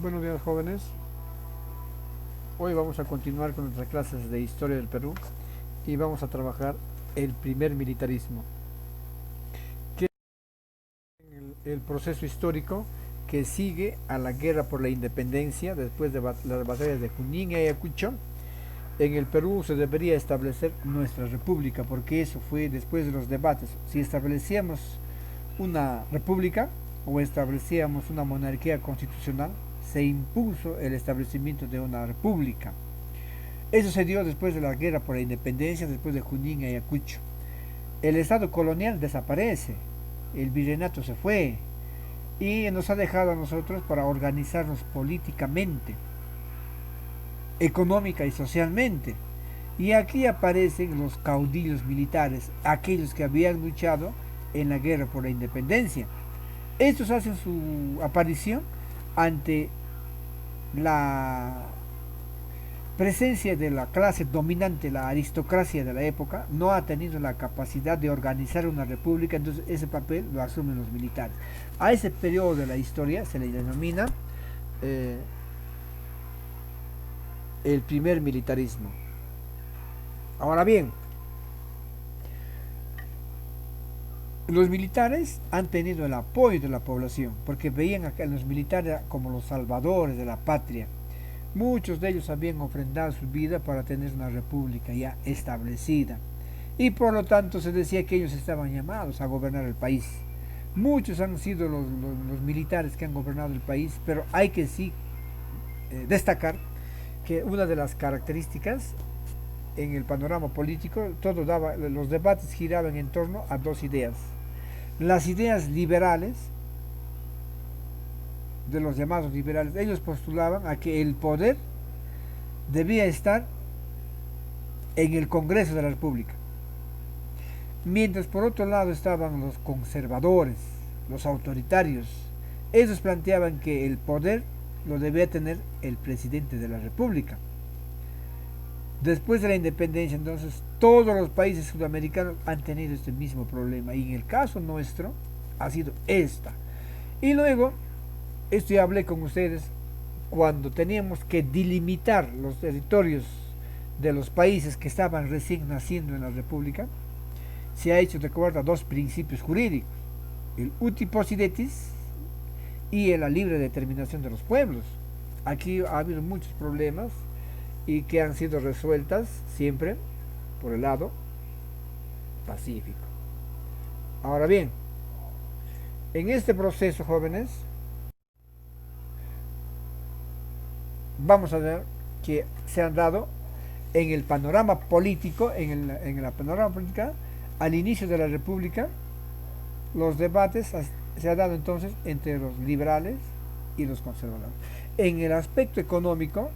Buenos días, jóvenes. Hoy vamos a continuar con nuestras clases de historia del Perú y vamos a trabajar el primer militarismo, que es el proceso histórico que sigue a la guerra por la independencia después de las batallas de Junín y Ayacucho. En el Perú se debería establecer nuestra república, porque eso fue después de los debates. Si establecíamos una república o establecíamos una monarquía constitucional, se impuso el establecimiento de una república. Eso se dio después de la guerra por la independencia, después de Junín y Ayacucho. El Estado colonial desaparece, el virreinato se fue y nos ha dejado a nosotros para organizarnos políticamente, económica y socialmente. Y aquí aparecen los caudillos militares, aquellos que habían luchado en la guerra por la independencia. Estos hacen su aparición ante la presencia de la clase dominante, la aristocracia de la época, no ha tenido la capacidad de organizar una república, entonces ese papel lo asumen los militares. A ese periodo de la historia se le denomina eh, el primer militarismo. Ahora bien, los militares han tenido el apoyo de la población, porque veían a los militares como los salvadores de la patria. Muchos de ellos habían ofrendado su vida para tener una república ya establecida. Y por lo tanto se decía que ellos estaban llamados a gobernar el país. Muchos han sido los militares que han gobernado el país, pero hay que sí destacar que una de las características en el panorama político, los debates giraban en torno a dos ideas. Las ideas liberales, de los llamados liberales, ellos postulaban a que el poder debía estar en el Congreso de la República. Mientras por otro lado estaban los conservadores, los autoritarios. Ellos planteaban que el poder lo debía tener el presidente de la República. Después de la independencia, entonces, todos los países sudamericanos han tenido este mismo problema. Y en el caso nuestro, ha sido esta. Y luego, esto ya hablé con ustedes, cuando teníamos que delimitar los territorios de los países que estaban recién naciendo en la República, se ha hecho de acuerdo a dos principios jurídicos, el uti possidetis y la libre determinación de los pueblos. Aquí ha habido muchos problemas y que han sido resueltas siempre por el lado pacífico. Ahora bien, en este proceso, jóvenes, vamos a ver que se han dado en el panorama político, en la panorama política, al inicio de la República, los debates se han dado entonces entre los liberales y los conservadores. En el aspecto económico,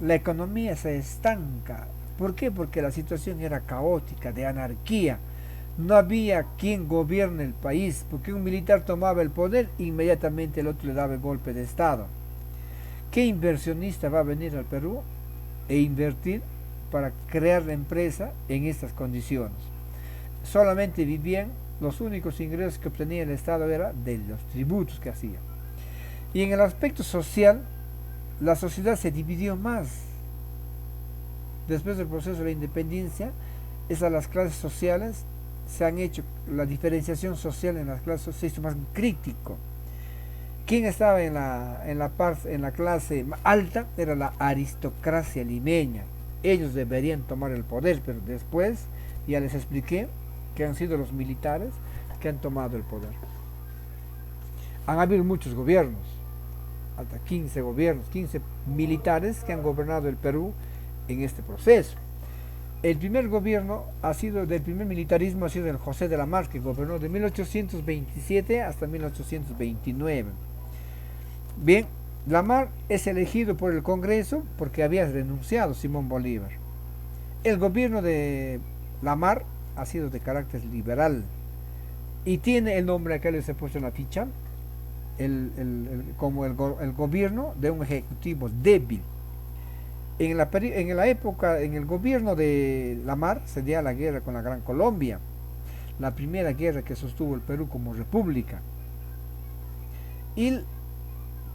la economía se estanca. ¿Por qué? Porque la situación era caótica, de anarquía. No había quien gobierne el país, porque un militar tomaba el poder, inmediatamente el otro le daba el golpe de Estado. ¿Qué inversionista va a venir al Perú e invertir para crear la empresa en estas condiciones? Solamente vivían, los únicos ingresos que obtenía el Estado era de los tributos que hacía. Y en el aspecto social, la sociedad se dividió más. Después del proceso de la independencia, esas las clases sociales se han hecho, la diferenciación social en las clases se hizo más crítico. ¿Quién estaba en la clase alta? Era la aristocracia limeña. Ellos deberían tomar el poder, pero después ya les expliqué que han sido los militares que han tomado el poder. Han habido muchos gobiernos, hasta 15 gobiernos, 15 militares que han gobernado el Perú en este proceso. El primer gobierno del primer militarismo ha sido el José de la Mar, que gobernó de 1827 hasta 1829. Bien, Lamar es elegido por el Congreso porque había renunciado Simón Bolívar. El gobierno de Lamar ha sido de carácter liberal y tiene el nombre que les he puesto en la ficha, como el gobierno de un ejecutivo débil. En la época, en el gobierno de Lamar se dio la guerra con la Gran Colombia, la primera guerra que sostuvo el Perú como república. Y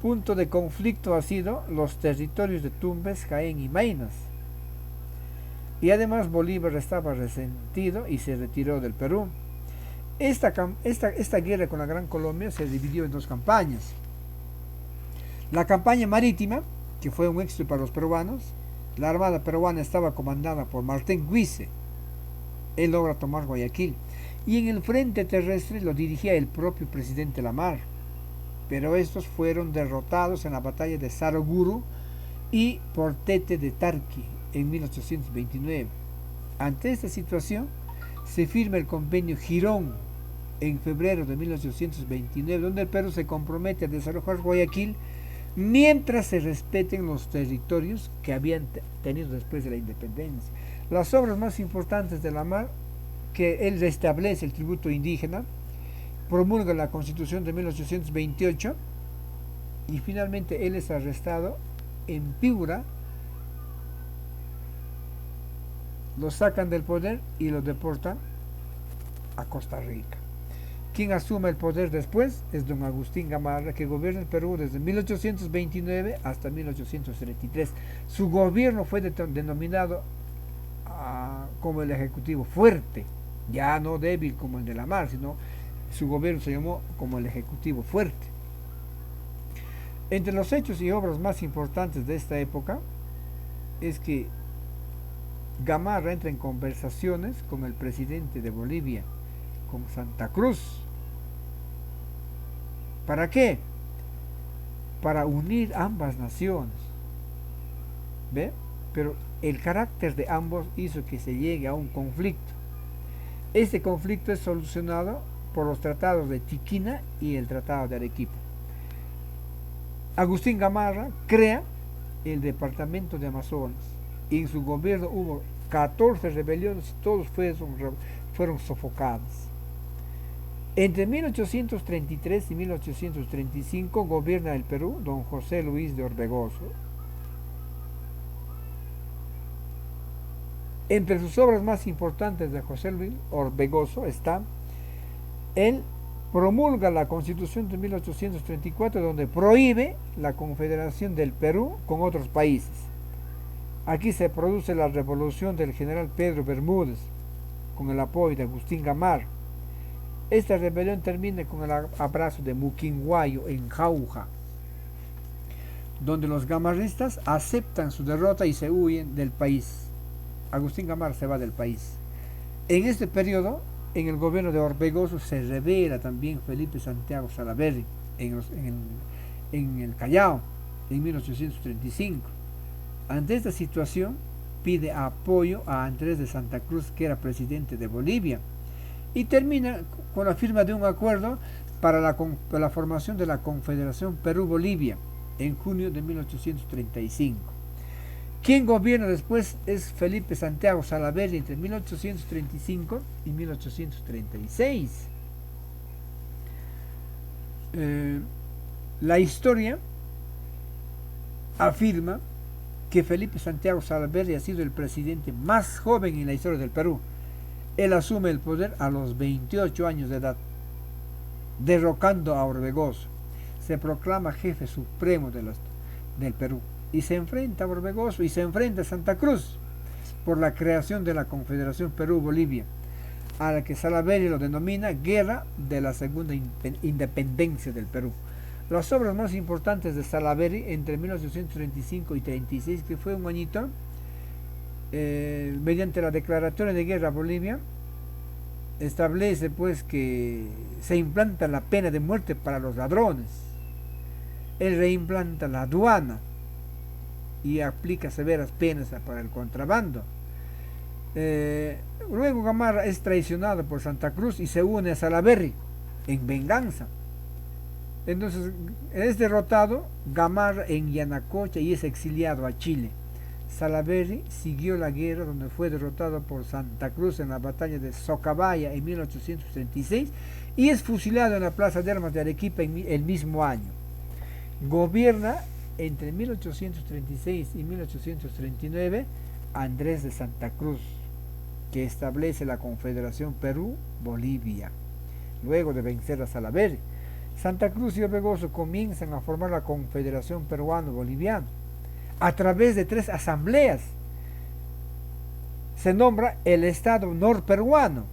punto de conflicto ha sido los territorios de Tumbes, Jaén y Maynas. Y además Bolívar estaba resentido y se retiró del Perú. Esta guerra con la Gran Colombia se dividió en dos campañas. La campaña marítima, que fue un éxito para los peruanos. La armada peruana estaba comandada por Martín Guise. Él logra tomar Guayaquil. Y en el frente terrestre lo dirigía el propio presidente Lamar. Pero estos fueron derrotados en la batalla de Saroguro y Portete de Tarqui en 1829. Ante esta situación, se firma el convenio Girón en febrero de 1829, donde el Perú se compromete a desalojar Guayaquil mientras se respeten los territorios que habían tenido después de la independencia. Las obras más importantes de Lamar, que él restablece el tributo indígena, promulga la Constitución de 1828 y finalmente él es arrestado en Piura, lo sacan del poder y lo deportan a Costa Rica. Quien asume el poder después es don Agustín Gamarra, que gobierna el Perú desde 1829 hasta 1833. Su gobierno fue denominado como el Ejecutivo Fuerte, ya no débil como el de Lamar, sino su gobierno se llamó como el Ejecutivo Fuerte. Entre los hechos y obras más importantes de esta época es que Gamarra entra en conversaciones con el presidente de Bolivia, con Santa Cruz. ¿Para qué? Para unir ambas naciones. ¿Ve? Pero el carácter de ambos hizo que se llegue a un conflicto. Este conflicto es solucionado por los tratados de Tiquina y el tratado de Arequipa. Agustín Gamarra crea el departamento de Amazonas y en su gobierno hubo 14 rebeliones y todos fueron sofocados. Entre 1833 y 1835 gobierna el Perú don José Luis de Orbegoso. Entre sus obras más importantes de José Luis Orbegoso está: él promulga la Constitución de 1834, donde prohíbe la confederación del Perú con otros países. Aquí se produce la revolución del general Pedro Bermúdez, con el apoyo de Agustín Gamarra. Esta rebelión termina con el abrazo de Muquinguayo en Jauja, donde los gamarristas aceptan su derrota y se huyen del país. Agustín Gamarra se va del país. En este periodo, en el gobierno de Orbegoso, se revela también Felipe Santiago Salaverry en el Callao, en 1835. Ante esta situación, pide apoyo a Andrés de Santa Cruz, que era presidente de Bolivia, y termina con la firma de un acuerdo para la formación de la Confederación Perú-Bolivia en junio de 1835. Quien gobierna después es Felipe Santiago Salaverry entre 1835 y 1836. La historia afirma que Felipe Santiago Salaverry ha sido el presidente más joven en la historia del Perú. Él asume el poder a los 28 años de edad, derrocando a Orbegoso. Se proclama jefe supremo del Perú y se enfrenta a Orbegoso y se enfrenta a Santa Cruz por la creación de la Confederación Perú-Bolivia, a la que Salaverry lo denomina Guerra de la Segunda Independencia del Perú. Las obras más importantes de Salaverry entre 1835 y 36, que fue un añito, mediante la declaratoria de guerra a Bolivia, establece pues que se implanta la pena de muerte para los ladrones. Él reimplanta la aduana y aplica severas penas para el contrabando. Luego Gamarra es traicionado por Santa Cruz y se une a Salaverry en venganza. Entonces es derrotado Gamarra en Yanacocha y es exiliado a Chile. Salaverry siguió la guerra, donde fue derrotado por Santa Cruz en la batalla de Socabaya en 1836 y es fusilado en la Plaza de Armas de Arequipa el mismo año. Gobierna entre 1836 y 1839 Andrés de Santa Cruz, que establece la Confederación Perú-Bolivia, luego de vencer a Salaverry. Santa Cruz y Orbegoso comienzan a formar la Confederación Peruano-Boliviana a través de 3 asambleas. Se nombra el Estado norperuano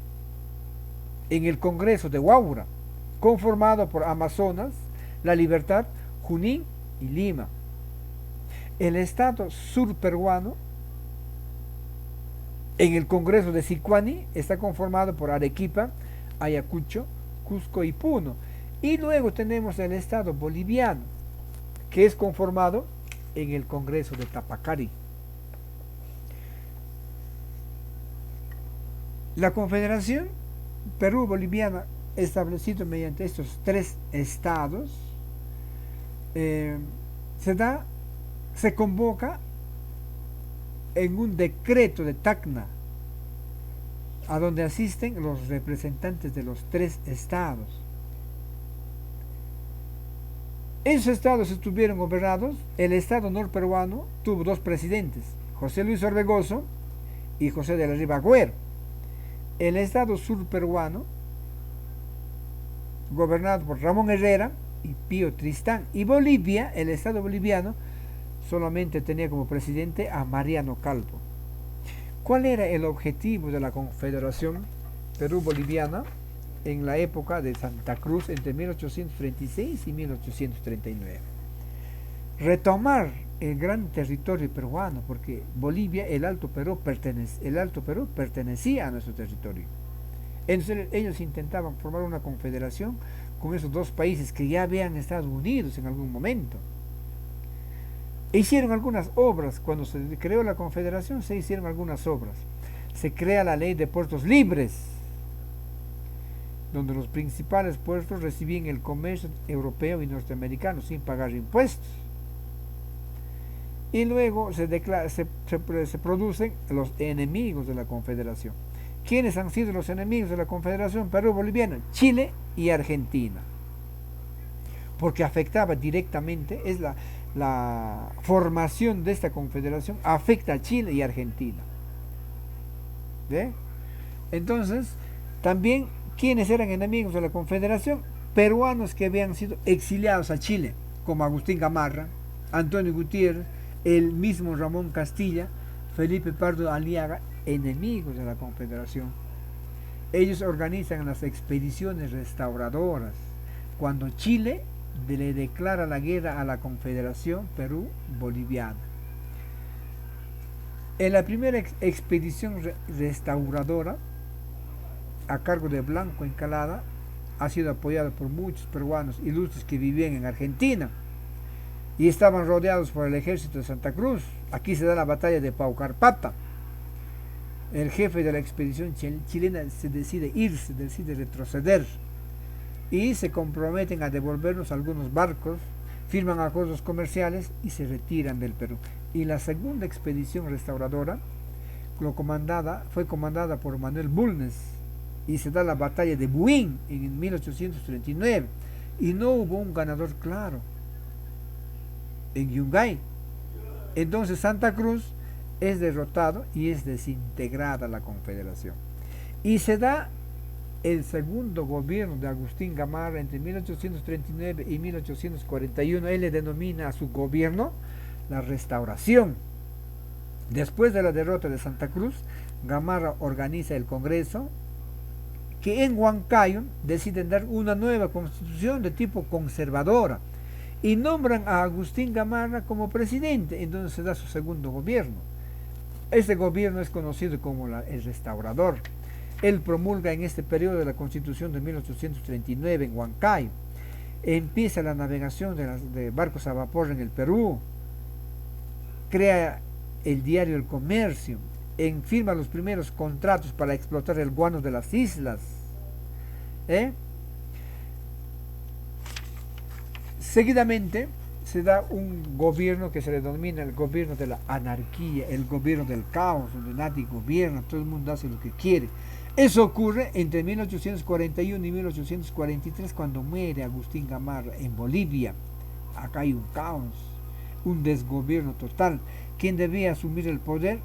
en el Congreso de Huaura, conformado por Amazonas, La Libertad, Junín y Lima. El Estado surperuano en el Congreso de Sicuani está conformado por Arequipa, Ayacucho, Cusco y Puno. Y luego tenemos el Estado boliviano, que es conformado en el Congreso de Tapacari. La Confederación Perú-Boliviana, establecido mediante estos 3 estados, se convoca en un decreto de Tacna, a donde asisten los representantes de los 3 estados. Esos estados estuvieron gobernados. El estado norperuano tuvo 2 presidentes, José Luis Orbegoso y José de la Riva Agüero. El estado surperuano, gobernado por Ramón Herrera y Pío Tristán. Y Bolivia, el estado boliviano, solamente tenía como presidente a Mariano Calvo. ¿Cuál era el objetivo de la Confederación Perú-Boliviana en la época de Santa Cruz entre 1836 y 1839? Retomar el gran territorio peruano, porque Bolivia, el Alto Perú pertenecía a nuestro territorio. Entonces ellos intentaban formar una confederación con esos 2 países que ya habían estado unidos en algún momento. Hicieron algunas obras. Cuando se creó la confederación se hicieron algunas obras. Se crea la ley de puertos libres, donde los principales puertos recibían el comercio europeo y norteamericano sin pagar impuestos. Y luego se producen los enemigos de la Confederación. ¿Quiénes han sido los enemigos de la Confederación Perú-Boliviana? Chile y Argentina. Porque afectaba directamente, la formación de esta confederación afecta a Chile y Argentina. ¿Ve? Entonces, también, ¿quiénes eran enemigos de la Confederación? Peruanos que habían sido exiliados a Chile, como Agustín Gamarra, Antonio Gutiérrez, el mismo Ramón Castilla, Felipe Pardo Aliaga, enemigos de la Confederación. Ellos organizan las expediciones restauradoras. Cuando Chile le declara la guerra a la Confederación Perú-Boliviana. En la primera expedición restauradora, a cargo de Blanco Encalada, ha sido apoyada por muchos peruanos ilustres que vivían en Argentina y estaban rodeados por el ejército de Santa Cruz. Aquí se da la batalla de Paucarpata. El jefe de la expedición chilena se decide irse, decide retroceder, y se comprometen a devolvernos algunos barcos, firman acuerdos comerciales y se retiran del Perú. Y la segunda expedición restauradora fue comandada por Manuel Bulnes, y se da la batalla de Buin en 1839, y no hubo un ganador claro en Yungay. Entonces Santa Cruz es derrotado y es desintegrada la Confederación. Y se da el segundo gobierno de Agustín Gamarra entre 1839 y 1841. Él le denomina a su gobierno la Restauración. Después de la derrota de Santa Cruz, Gamarra organiza el Congreso, que en Huancayo deciden dar una nueva constitución de tipo conservadora y nombran a Agustín Gamarra como presidente. Entonces se da su segundo gobierno. Este gobierno es conocido como el Restaurador. Él promulga en este periodo de la Constitución de 1839 en Huancayo. Empieza la navegación de barcos a vapor en el Perú. Crea el diario El Comercio. Firma los primeros contratos para explotar el guano de las islas. Seguidamente se da un gobierno que se le denomina el gobierno de la anarquía, el gobierno del caos, donde nadie gobierna, todo el mundo hace lo que quiere. Eso ocurre entre 1841 y 1843, cuando muere Agustín Gamarra en Bolivia. Acá hay un caos, un desgobierno total. Quien debía asumir el poder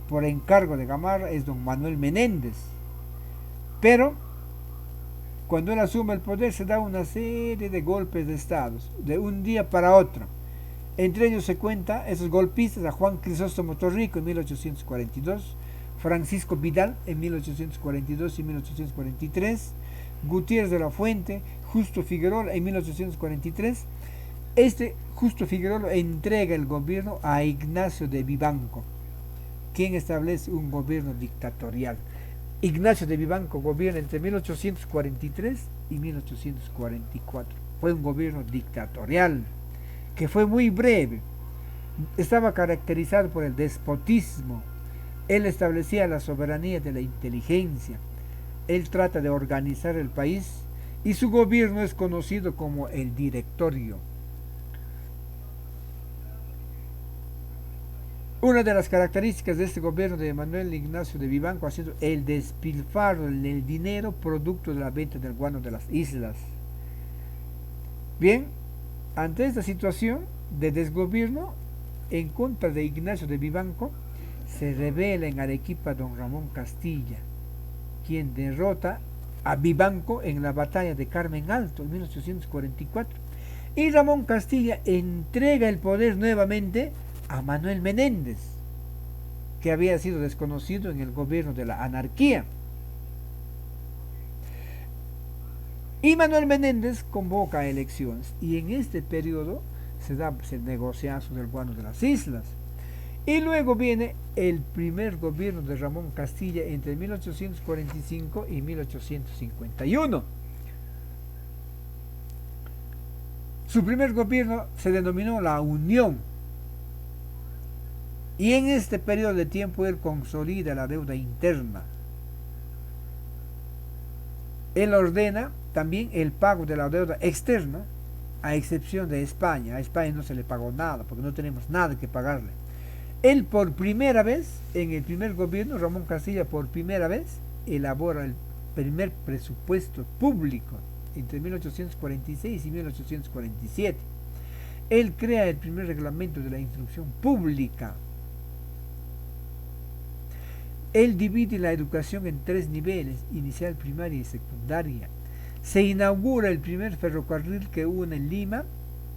por encargo de Gamarra es don Manuel Menéndez. Pero Cuando él asume el poder se da una serie de golpes de estado, de un día para otro. Entre ellos se cuenta esos golpistas a Juan Crisóstomo Torrico en 1842, Francisco Vidal en 1842 y 1843, Gutiérrez de la Fuente, Justo Figueroa en 1843. Este Justo Figueroa entrega el gobierno a Ignacio de Vivanco, quien establece un gobierno dictatorial. Ignacio de Vivanco gobierna entre 1843 y 1844. Fue un gobierno dictatorial que fue muy breve. Estaba caracterizado por el despotismo. Él establecía la soberanía de la inteligencia. Él trata de organizar el país y su gobierno es conocido como el Directorio. Una de las características de este gobierno de Manuel Ignacio de Vivanco ha sido el despilfarro del dinero producto de la venta del guano de las islas. Bien, ante esta situación de desgobierno en contra de Ignacio de Vivanco, se revela en Arequipa don Ramón Castilla, quien derrota a Vivanco en la batalla de Carmen Alto en 1844. Y Ramón Castilla entrega el poder nuevamente a Manuel Menéndez, que había sido desconocido en el gobierno de la anarquía. Y Manuel Menéndez convoca elecciones y en este periodo se da el negociazo del guano de las islas. Y luego viene el primer gobierno de Ramón Castilla entre 1845 y 1851. Su primer gobierno se denominó la Unión. Y en este periodo de tiempo él consolida la deuda interna. Él ordena también el pago de la deuda externa, a excepción de España. A España no se le pagó nada, porque no tenemos nada que pagarle. Él por primera vez, en el primer gobierno, Ramón Castilla por primera vez, elabora el primer presupuesto público entre 1846 y 1847. Él crea el primer reglamento de la instrucción pública. Él divide la educación en 3 niveles, inicial, primaria y secundaria. Se inaugura el primer ferrocarril que une Lima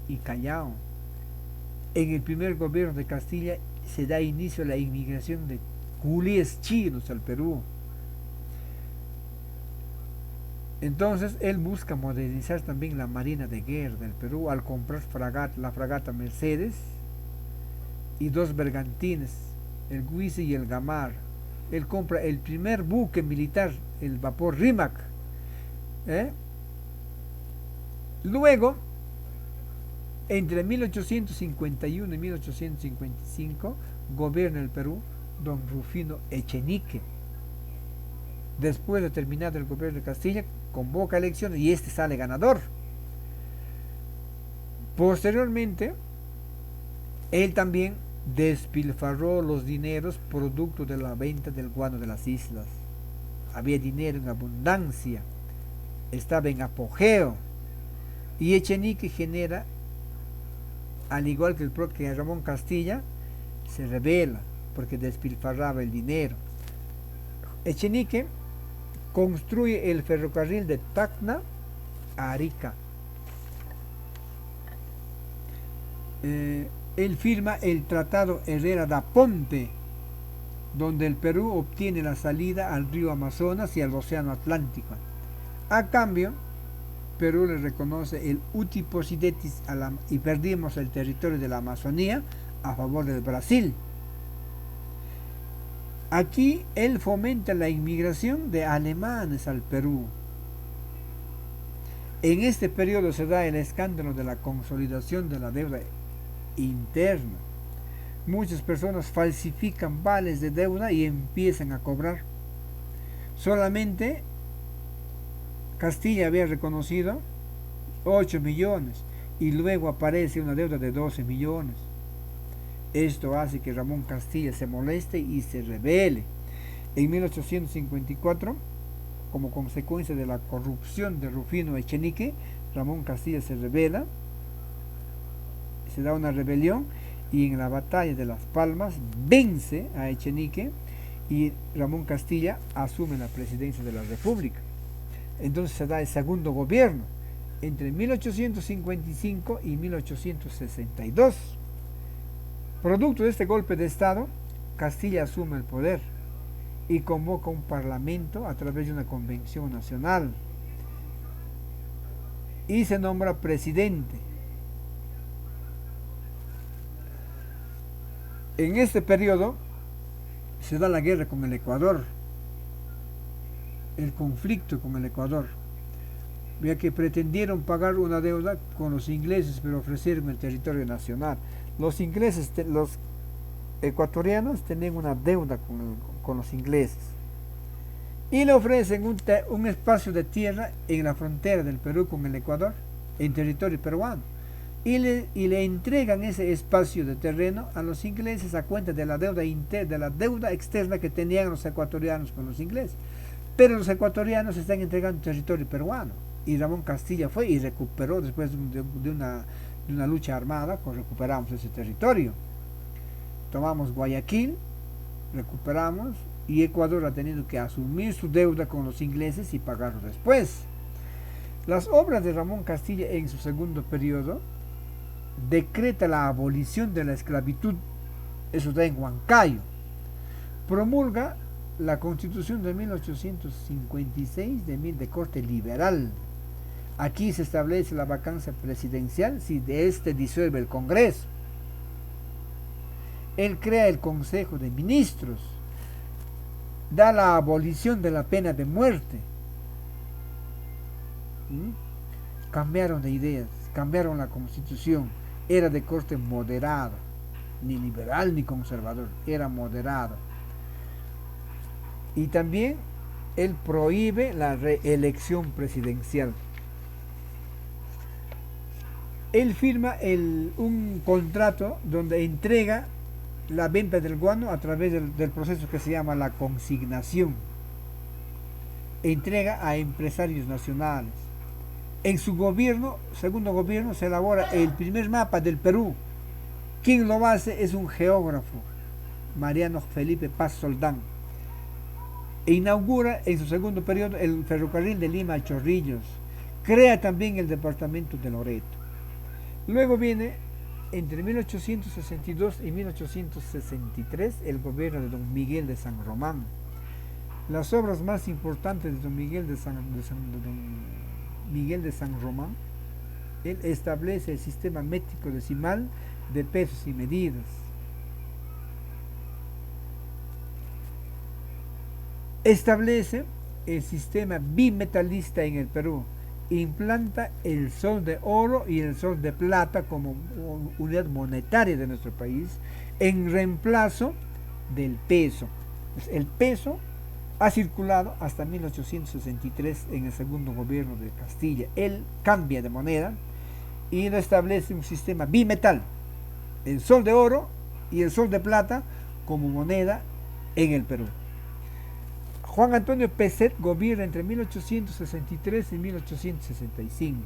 y Callao. En el primer gobierno de Castilla se da inicio a la inmigración de culíes chinos al Perú. Entonces él busca modernizar también la Marina de Guerra del Perú al comprar la fragata Mercedes y 2 bergantines, el Guise y el Gamar. Él compra el primer buque militar, el vapor Rímac. Luego, entre 1851 y 1855, gobierna el Perú don Rufino Echenique. Después de terminado el gobierno de Castilla, convoca elecciones y este sale ganador. Posteriormente, él también despilfarró los dineros producto de la venta del guano de las islas. Había dinero en abundancia, estaba en apogeo, y Echenique genera, al igual que el propio Ramón Castilla, se rebela porque despilfarraba el dinero. Echenique construye el ferrocarril de Tacna a Arica. Él firma el Tratado Herrera da Ponte, donde el Perú obtiene la salida al río Amazonas y al Océano Atlántico. A cambio, Perú le reconoce el uti possidetis y perdimos el territorio de la Amazonía a favor del Brasil. Aquí él fomenta la inmigración de alemanes al Perú. En este periodo se da el escándalo de la consolidación de la deuda interna. Muchas personas falsifican vales de deuda y empiezan a cobrar. Solamente Castilla había reconocido 8 millones y luego aparece una deuda de 12 millones. Esto hace que Ramón Castilla se moleste y se rebele. En 1854, como consecuencia de la corrupción de Rufino Echenique, Ramón Castilla se rebela, se da una rebelión y en la batalla de Las Palmas vence a Echenique y Ramón Castilla asume la presidencia de la República. Entonces se da el segundo gobierno entre 1855 y 1862. Producto de este golpe de Estado, Castilla asume el poder y convoca un parlamento a través de una convención nacional y se nombra presidente. En este periodo se da la guerra con el Ecuador, el conflicto con el Ecuador, ya que pretendieron pagar una deuda con los ingleses, pero ofrecieron el territorio nacional. Los ingleses, los ecuatorianos tenían una deuda con los ingleses y le ofrecen un espacio de tierra en la frontera del Perú con el Ecuador, en territorio peruano, y le entregan ese espacio de terreno a los ingleses a cuenta de la deuda externa que tenían los ecuatorianos con los ingleses. Pero los ecuatorianos están entregando territorio peruano, y Ramón Castilla fue y recuperó, después de una lucha armada, recuperamos ese territorio. Tomamos Guayaquil, recuperamos, y Ecuador ha tenido que asumir su deuda con los ingleses y pagarlo después. Las obras de Ramón Castilla en su segundo periodo decreta la abolición de la esclavitud, eso está en Huancayo. Promulga la Constitución de 1856 de corte liberal. Aquí se establece la vacancia presidencial si de este disuelve el Congreso. Él crea el Consejo de Ministros, da la abolición de la pena de muerte. Cambiaron de ideas, cambiaron la Constitución, era de corte moderado, ni liberal ni conservador, era moderado. Y también él prohíbe la reelección presidencial. Él firma un contrato donde entrega la venta del guano a través del proceso que se llama la consignación. Entrega a empresarios nacionales. En su gobierno, segundo gobierno, se elabora el primer mapa del Perú. Quien lo hace es un geógrafo, Mariano Felipe Paz Soldán. E inaugura en su segundo periodo el ferrocarril de Lima a Chorrillos. Crea también el departamento de Loreto. Luego viene, entre 1862 y 1863, el gobierno de don Miguel de San Román. Las obras más importantes de don Miguel de San Román, él establece el sistema métrico decimal de pesos y medidas. Establece el sistema bimetalista en el Perú. Implanta el sol de oro y el sol de plata como unidad monetaria de nuestro país en reemplazo del peso. El peso ha circulado hasta 1863 en el segundo gobierno de Castilla. Él cambia de moneda y establece un sistema bimetal, el sol de oro y el sol de plata como moneda en el Perú. Juan Antonio Pezet gobierna entre 1863 y 1865.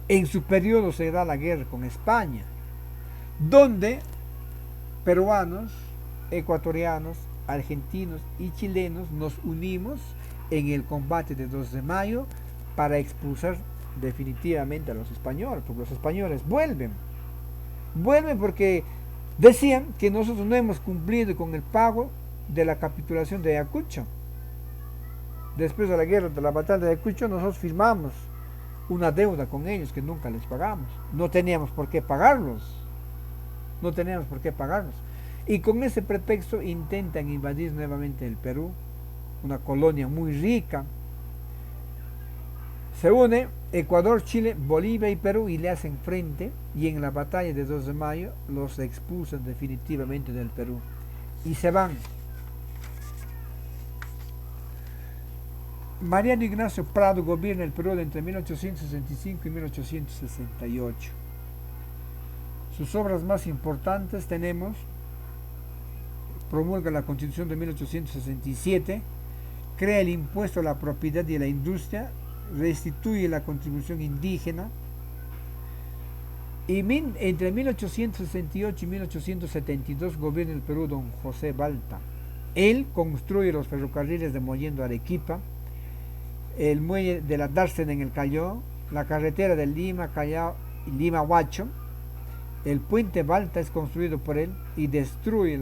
En su periodo se da la guerra con España, donde peruanos, ecuatorianos, argentinos y chilenos nos unimos en el combate de 2 de mayo para expulsar definitivamente a los españoles, porque los españoles vuelven porque decían que nosotros no hemos cumplido con el pago de la capitulación de Ayacucho. Después de la guerra, de la batalla de Ayacucho, nosotros firmamos una deuda con ellos que nunca les pagamos. No teníamos por qué pagarlos. Y con ese pretexto intentan invadir nuevamente el Perú, una colonia muy rica. Se une Ecuador, Chile, Bolivia y Perú y le hacen frente, y en la batalla de 2 de mayo los expulsan definitivamente del Perú y se van. Mariano Ignacio Prado gobierna el Perú entre 1865 y 1868. Sus obras más importantes tenemos: promulga la Constitución de 1867, crea el impuesto a la propiedad y a la industria, restituye la contribución indígena, y entre 1868 y 1872 gobierna el Perú don José Balta. Él construye los ferrocarriles de Mollendo a Arequipa el muelle de la Dársena en el Callao, la carretera de Lima, Callao y Lima Huacho. El puente Balta es construido por él y destruye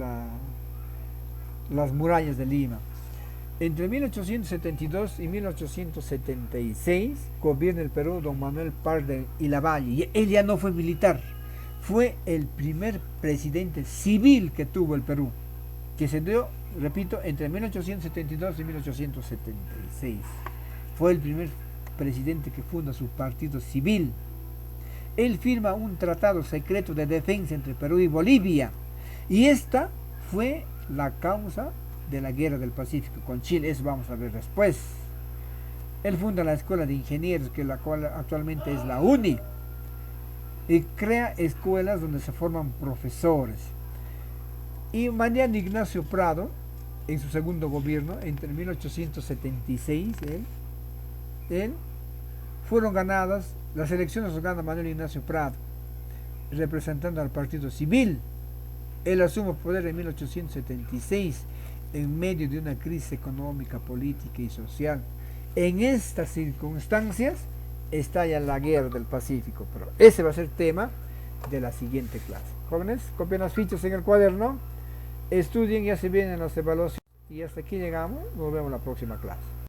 las murallas de Lima. Entre 1872 y 1876 gobierna el Perú don Manuel Pardo y Lavalle. Y él ya no fue militar, fue el primer presidente civil que tuvo el Perú, que se dio, repito, entre 1872 y 1876. Fue el primer presidente que funda su partido civil. Él firma un tratado secreto de defensa entre Perú y Bolivia, y esta fue la causa de la guerra del Pacífico con Chile. Eso vamos a ver después. Él funda la Escuela de Ingenieros, que la cual actualmente es la UNI, y crea escuelas donde se forman profesores. Y Mariano Ignacio Prado, en su segundo gobierno, entre 1876, él fueron ganadas las elecciones, las gana Manuel Ignacio Prado, representando al Partido Civil. Él asume poder en 1876 en medio de una crisis económica, política y social. En estas circunstancias estalla la guerra del Pacífico, pero ese va a ser tema de la siguiente clase. Jóvenes, copien las fichas en el cuaderno, estudien, ya se vienen las evaluaciones y hasta aquí llegamos. Nos vemos la próxima clase.